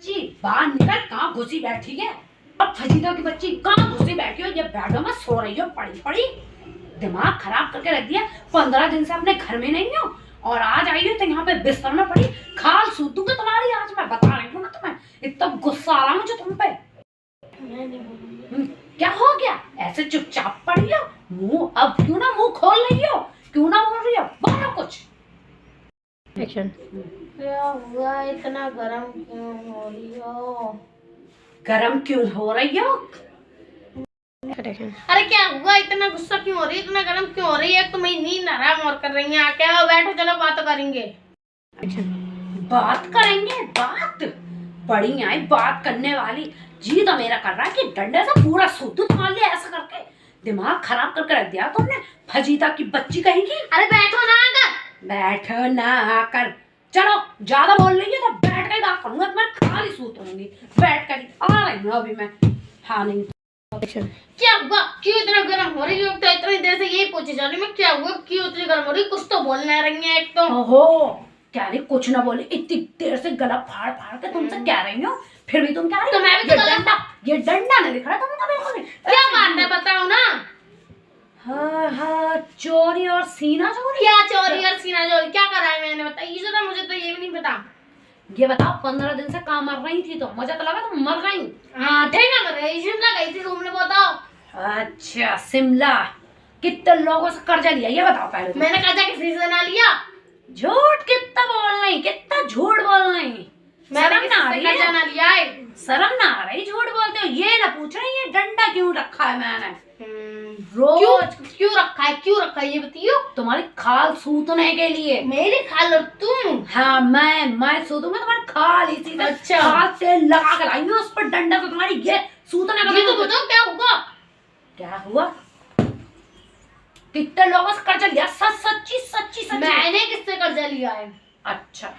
बच्ची बाहर निकल, कहाँ घुसी बैठी है? अब फजीदा की बच्ची कहाँ घुसी बैठी हो? ये बेडों में सो रही हो पड़ी पड़ी, दिमाग खराब करके रख दिया। 15 दिन से अपने घर में नहीं हो और आज आई हो तो यहाँ पे बिस्तर में पड़ी। खाल सूतूंगा तुम्हारी आज, मैं बता रही हूँ ना तुम्हें। इतना गुस्सा आ रहा मुझे तुम पे। क्या हो गया? ऐसे चुपचाप पड़ी हो? मुंह अब क्यों ना मुंह खोल रही हो? क्यों ना बोल रही हो? बोलो कुछ। एक्शन। क्या हुआ? इतना गरम क्यों हो रही हो? गरम क्यों हो रही हो? अरे क्या हुआ? इतना गुस्सा क्यों हो रही है? इतना गरम क्यों हो रही है? तुम नींद आराम और कर रही हैं आके। आओ बैठो, चलो बात करेंगे। बात करेंगे? बात बड़ी आई बात करने वाली। जी तो मेरा कर रहा है कि डंडे से पूरा सूतू मार लिया ऐसा करके। दिमाग खराब करके रख दिया तुमने, फजीता की बच्ची कहेगी। अरे बैठो ना आकर। बैठो ना आकर। चलो ज्यादा बोल रही है तो बैठ कर बात करूंगा, मैं खाली सूतूंगी बैठ कर। आ रही हूँ अभी मैं। हाँ नहीं क्या हुआ? क्यों इतना गर्म हो रही है? तो इतनी देर से यही पूछे जा रही मैं, क्या हुआ? क्यों इतनी गर्म हो रही है? कुछ तो बोलने रही है एक तो। ओहो, क्या रही? कुछ ना बोले, इतनी देर से गला फाड़ फाड़ के तुमसे कह रही हूँ, फिर भी तुम क्या रही? तो मैं भी तो ये डंडा नहीं दिख रहा तुमको? बिल्कुल क्या बात है बताओ ना। हाँ हाँ, चोरी और सीना चोरी। क्या चोरी और सीना चोरी क्या करा है मैंने? बताइए जरा, मुझे तो ये भी नहीं पता। ये बताओ, 15 दिन से कहाँ मर रही थी? तो मुझे तो लगा तुम मर गई। हाँ थे ना, मर गई। शिमला गई थी घूमने। बताओ। अच्छा शिमला। कितने लोगों से कर्जा लिया ये बताओ पहले। मैंने कर्जा किसी से ना लिया। झूठ कितना बोल रही, कितना झूठ बोल रही। मैंने कर्जा ना लिया है। शर्म ना आ रही? झूठ बोलते हो। ये ना पूछ रही ये डंडा क्यों रखा है मैंने? रोज क्यों रखा है? क्यों रखा है ये बताइयो। तुम्हारी खाल सूतने के लिए। मेरी खाल और तुम? हाँ मैं सूतूंगा तुम्हारी खाल इसी से। अच्छा। खाल तेल लगा कर लाई हूँ उस पर डंडा से तुम्हारी ये सूतने का। ये तो बताओ क्या हुआ? क्या हुआ? कितने लोगों से कर्जा लिया? सच्ची सच्ची सच्ची। मैंने किससे कर्जा लिया है? अच्छा,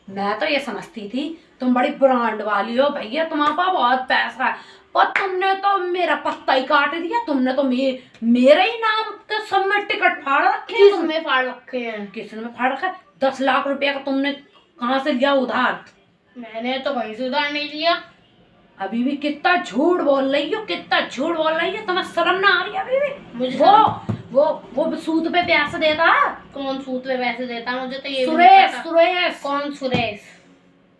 मैं तो ये समझती थी तुम बड़ी ब्रांड वाली हो भैया, तुम्हारे पास बहुत पैसा है। पर तुमने तो मेरा पत्ता ही काट दिया। तुमने तो मेरे ही नाम के सब में टिकट फाड़ रखे हैं। किसमें फाड़ रखे हैं? किसने में फाड़ रखा है? 10 लाख रुपया का तुमने कहाँ से लिया उधार? मैंने तो कहीं से उधार नहीं लिया। अभी भी कितना झूठ बोल रही हो, कितना झूठ बोल रही है। तुम्हें शर्म ना आ रही है अभी भी? मुझे वो सूद पे पैसे देता। कौन सूद पे पैसे देता? मुझे तो ये सुरेश। कौन सुरेश?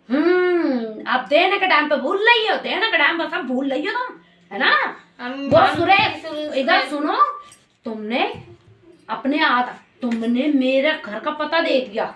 अब देने के टाइम पे भूल रही हो, देने के टाइम पे सब भूल रही हो तुम, है ना? वो सुरेश, इधर सुनो। तुमने मेरे घर का पता दे दिया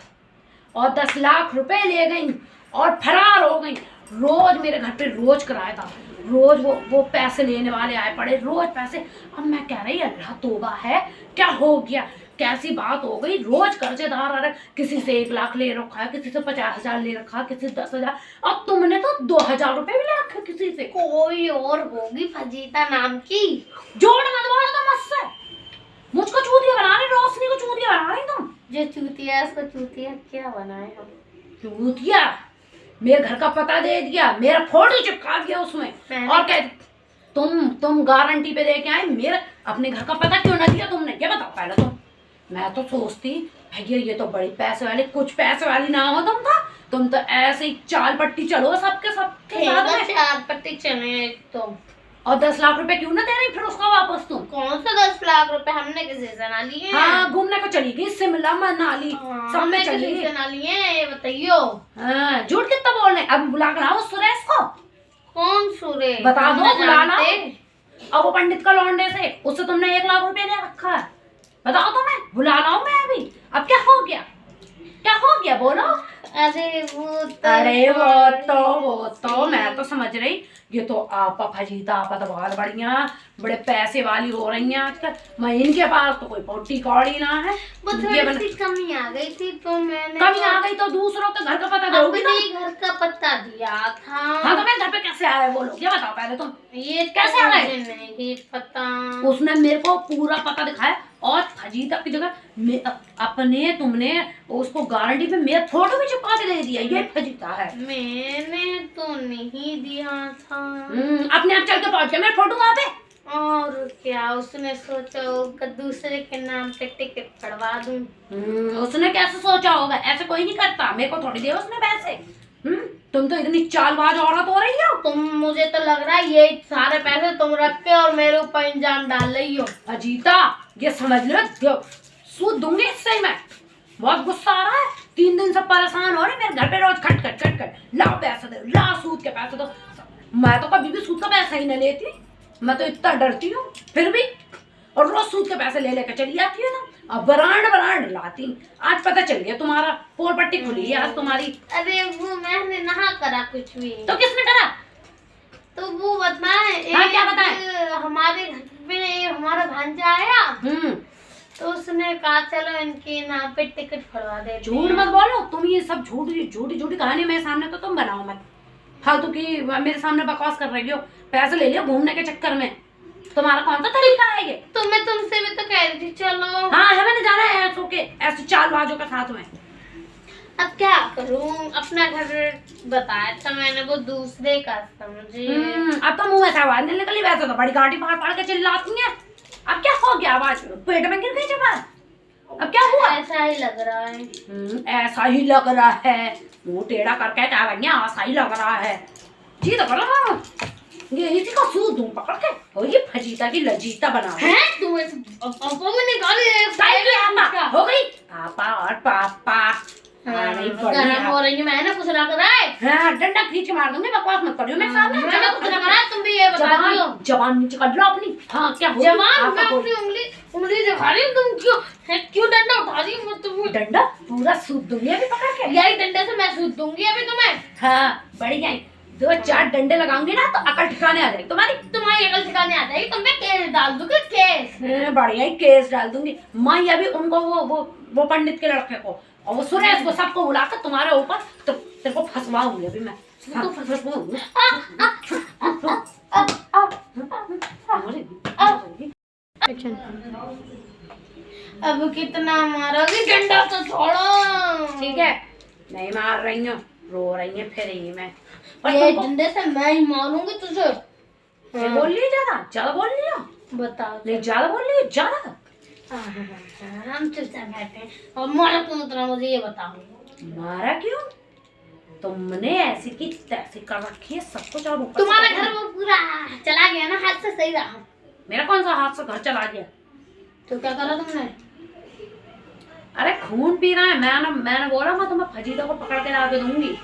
और 10 लाख रुपए ले गई और फरार हो गई। रोज मेरे घर पे रोज कराया था, रोज वो पैसे लेने वाले आए पड़े, रोज पैसे। अब मैं कह रही अल्लाह तौबा है, क्या हो गया? कैसी बात हो गई? रोज कर्जेदार आ रहे, किसी से 1 लाख ले रखा है, किसी से 50,000 ले रखा, किसी से 10,000, और तुमने तो 2,000 रुपए भी ले रखे किसी से। कोई और होगी फजीता नाम की। जोड़ मत बोलो तुम मुझसे। मुझको चूतिया बना रही, रोशनी को चूतिया बना रही तुम। जो चूतिया उसको चूतिया क्या बनाए हम? चूतिया? मेरे घर का पता दे दिया, मेरा फोटो चिपका दिया उसमें, और क्या तुम गारंटी पे दे के आए? मेरे अपने घर का पता क्यों ना दिया तुमने? ये बताओ पहले तुम। मैं तो सोचती भैया ये तो बड़ी पैसे वाली, कुछ पैसे वाली ना हो तुम तो ऐसे ही चाल पट्टी चलो सबके साथ में। चार पत्ती चले तो। और 10 लाख रुपए क्यों ना दे रही फिर उसका वापस तुम? कौन सा 10 लाख रुपए? हमने किसी से ना लिए? हाँ, घूमने को चली गई शिमला मनाली, सब में चली किसी से ना लिए ये बताइयो। हाँ, झूठ कितना बोल रहे? अब बुला कर लाओ सुरेश को। कौन सुरेश? बता दो, बुला लाओ। अब वो पंडित का लौंडे से, उससे तुमने 1 लाख रुपए ले रखा है। बताओ तो, मैं बुला लाऊं मैं अभी? अब क्या हो गया? क्या हो गया बोलो? अरे वो तो मैं तो समझ रही, ये तो आपा फजीता, आपा तो बहुत बढ़िया बड़े पैसे वाली हो रही हैं आजकल। मैं इनके पास तो कोई पोटी कौड़ी ना है। कमी आ गई थी तो मैंने कमी आ गई तो दूसरों के घर का पता दोगी ना? घर का पता दिया था। हाँ, तो मेरे घर पे कैसे आए बोलो? ये बताओ पहले तुम। ये कैसे आ गए? नहीं पता। उसने मेरे को पूरा पता दिखाया और फजीता की जगह तुमने उसको गारंटी पे मेरा फोटो भी चिपका के दे दिया। ये फजीता है। मैंने तो नहीं दिया था। अपने आप चल के पहुंच गया मेरा फोटो वहाँ पे। और क्या उसने सोचा होगा दूसरे के नाम पे टिकट पड़वा दूं? उसने कैसे सोचा होगा? ऐसे कोई नहीं करता। मेरे को थोड़ी दे उसने पैसे, तुम तो इतनी चालबाज औरत हो रही हो। मुझे तो लग रहा है ये सारे पैसे तुम रख के और मेरे ऊपर इंजाम डाल रही हो। अजीता ये समझ लो, सूद दूंगी इससे मैं। बहुत गुस्सा आ रहा है, 3 दिन से परेशान हो रही, मेरे घर पे रोज खट खट खट खट, लाओ पैसे दो, लाओ सूद के पैसे दो। मैं तो कभी भी सूद का पैसा ही न लेती, मैं तो इतना डरती हूँ फिर भी, और रोज सूद के पैसे ले लेकर चली जाती है ना। अब बरांड बरांड लाती। आज पता चल गया तुम्हारा पोल पट्टी खुली है आज तुम्हारी। अरे वो मैंने नहा करा कुछ भी। तो किसने करा? तो वो बताए, हाँ, क्या बताए? हमारे घर पे हमारा भांजा आया, तो उसने कहा चलो इनके नाम पे टिकट फड़वा दे। झूठ मत बोलो तुम, ये सब झूठी झूठी झूठी कहानी मेरे सामने तो तुम बनाओ मत। फालतू की मेरे सामने बकवास कर रही हो, पैसे ले लियो घूमने के चक्कर में। तुम्हारा कौन सा तरीका है ये? तो मैं तुमसे भी तो कह रही थी चलो। हाँ है, मैंने जाना है ऐसों के, ऐसे चालबाजों के साथ में। अब क्या करूं, अपना घर बताया था मैंने, वो दूसरे का समझे। अब तो मुंह ऐसा आवाज नहीं निकली, वैसे तो बड़ी गाड़ी पकड़ पकड़ के चिल्लाती है। अब क्या हो गया, आवाज पेट में गिर गई जबान? अब क्या हुआ? ऐसा ही लग रहा है। ऐसा ही लग रहा है, मुंह टेढ़ा करके कह रही है ऐसा ही लग रहा है। जी तो करो, ये इसी को सूद दूं पकड़ के, और ये फजीता की लजीता बना है। तुम्हें पापा में निकाली है हो गई पापा और पापा। गरम हो रही है, मैंने कुछ ना करा है। हाँ, डंडा खींच के मार दूंगी, बकवास मत करियो मेरे सामने। मैंने कुछ ना करा है, तुम भी ये बता दियो। जबान नीचे कर लो अपनी। हाँ क्या हो जवान, मैं अपनी उंगली दिखा रही हूँ, तुम क्यों डंडा उठा रही हो? तुम डंडा पूरा सूद दूंगी अभी पकड़ के। यही डंडे से मैं सूद दूंगी अभी तुम्हें। हाँ बढ़िया, 2-4 डंडे लगाऊंगी ना तो अकल ठिकाने आ जाएगी तुम्हारी। तुम्हारी अकल ठिकाने आ जाएगी, तुम पे केस डाल दूंगी, केस। बढ़िया ही केस डाल दूंगी मैं अभी उनको, वो पंडित के लड़के को और वो सुरेश को, सबको बुलाकर तुम्हारे ऊपर तो तेरे को फंसवाऊंगी अभी मैं। तो फंसवाऊंगी। एक्शन। अब कितना मारोगी, डंडा तो छोड़ो। ठीक है, नहीं मार रही हूँ, रो रही है फिर ही मैं। ये डंडे से मैं ही मारूंगी तुझे। बोल रही ज्यादा बोल रही हो। बताओ। नहीं ज्यादा बोल रही हो, ज्यादा। हम चुपचाप बैठे हैं और मारा तुम उतना, मुझे ये बताओ। मारा क्यों? तुमने ऐसी की तैसी कर रखी है सब कुछ, और तुम्हारा घर वो पूरा चला गया ना, हाथ से सही रहा। मेरा कौन सा हाथ से घर चला गया? तो क्या करा तुमने? अरे खून पी रहा है, मैंने बोला मैं तुम्हें फजीदा को पकड़ के ला के दूंगी।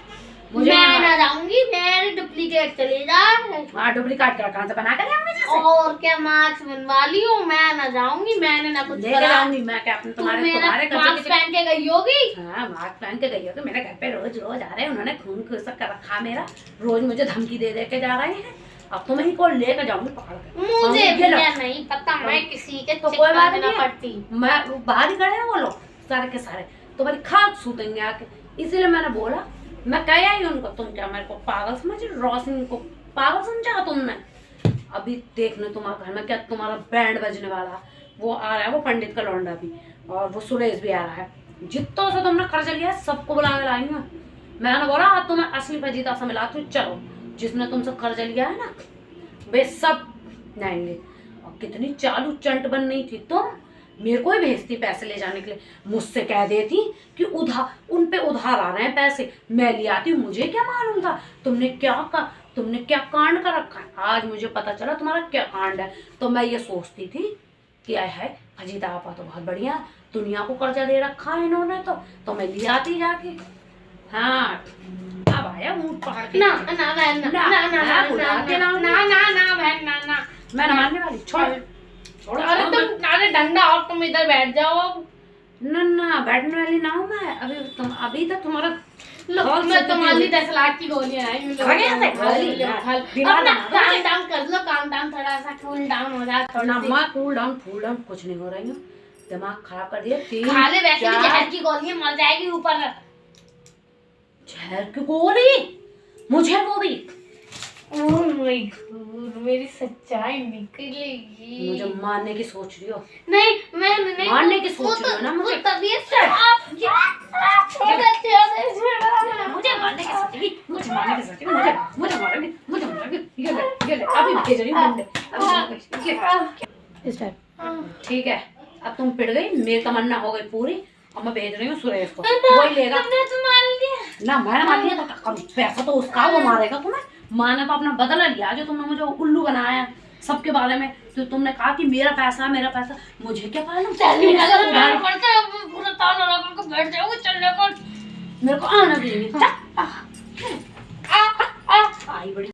मैं ना जाऊंगी, मेरी डुप्लीकेट चली जाए। डुप्लीकेट कहाँ से बना कर लाऊंगी जैसे? और क्या मार्क्स बनवा ली हूँ, मैं ना जाऊंगी, मैंने ना कुछ लेके जाऊंगी मैं क्या अपने तुम्हारे मार्क्स पहन के गई होगी। हाँ मार्क्स पहन के गई होगी, मेरे घर पे रोज रोज आ रहे हैं, उन्होंने खून खुशक कर रखा मेरा, रोज मुझे धमकी दे दे के जा रहे हैं। अब तुम ही को लेकर जाऊंगी पकड़ के। मुझे भी नहीं पता, मैं किसी के तो कोई बात नहीं पड़ती। मैं बाहर ही खड़े हैं वो लोग सारे के सारे, तुम्हारी खाद सूतेंगे आके, इसीलिए मैंने बोला। मैं कह आई उनको, तुम क्या मेरे को पागल समझ, रोशनी को पागल समझा तुमने? अभी देखने तुम्हारे घर में क्या तुम्हारा बैंड बजने वाला, वो आ रहा है, वो पंडित का लौंडा भी, और वो सुरेश भी आ रहा है। जितों से तुमने कर्ज लिया है सबको बुला के लाई हूँ। मैंने बोला आज तुम्हें असली फजीता से मिलाती हूँ, चलो जिसने तुमसे कर्ज लिया है ना वे सब जाएंगे। और कितनी चालू चंट बन नहीं थी तुम, मेरे को ही भेजती पैसे ले जाने के लिए, मुझसे कह देती कि उन पे उधार आ रहे हैं पैसे, मैं ले आती। मुझे क्या मालूम था तुमने क्या कांड कर रखा है। आज मुझे पता चला तुम्हारा क्या कांड है। तो मैं ये सोचती थी कि आय है फजीता आपा तो बहुत बढ़िया, दुनिया को कर्जा दे रखा है इन्होंने, तो मैं ले आती जाके। हाँ अब आया ऊँट पहाड़ के। ना ना बहन ना ना ना ना बहन ना, मैं न मानने वाली, छोड़। अरे तुम, अरे डंडा और तुम इधर बैठ जाओ। ना बैठने वाली ना हूँ मैं अभी तक तुम्हारा। मैं तुम्हारी 10 लाख की गोलियां आई हूँ। अपना काम डाउन कर लो, काम डाउन, थोड़ा सा कूल डाउन हो जाए। कूल डाउन फूल डाउन कुछ नहीं हो रही हूँ, दिमाग खराब कर दिया। खा ले वैसे भी जहर की गोलियां, मर जाएगी ऊपर। जहर की गोली मुझे वो भी? ओह माय गॉड, मेरी सच्चाई निकलेगी। मुझे मारने की सोच रही हो? नहीं मैं नहीं मारने की सोच रही हो ना मुझे? तबीयत से आप मुझे मारने की सोचेगी, मुझे मारेगी, ये ले अभी भेज रही हूँ डंडे। स्टार्ट। ठीक है, अब तुम पिट गई, मेरी तमन्ना हो गई पूरी। अब मैं भेज रही हूँ सुरेश को, वही लेगा। तुमने तो मान लिया ना मैंने मान लिया तो पैसा तो उसका, वो मारेगा तुम्हें। माँ ने तो अपना बदला लिया, जो तुमने मुझे उल्लू बनाया सबके बारे में। तो तुमने कहा कि मेरा पैसा, मुझे क्या मालूम। पड़ता है पूरा ताला लगा के बैठ जाओगे चलने को। मेरे को आना भी नहीं। आई बड़ी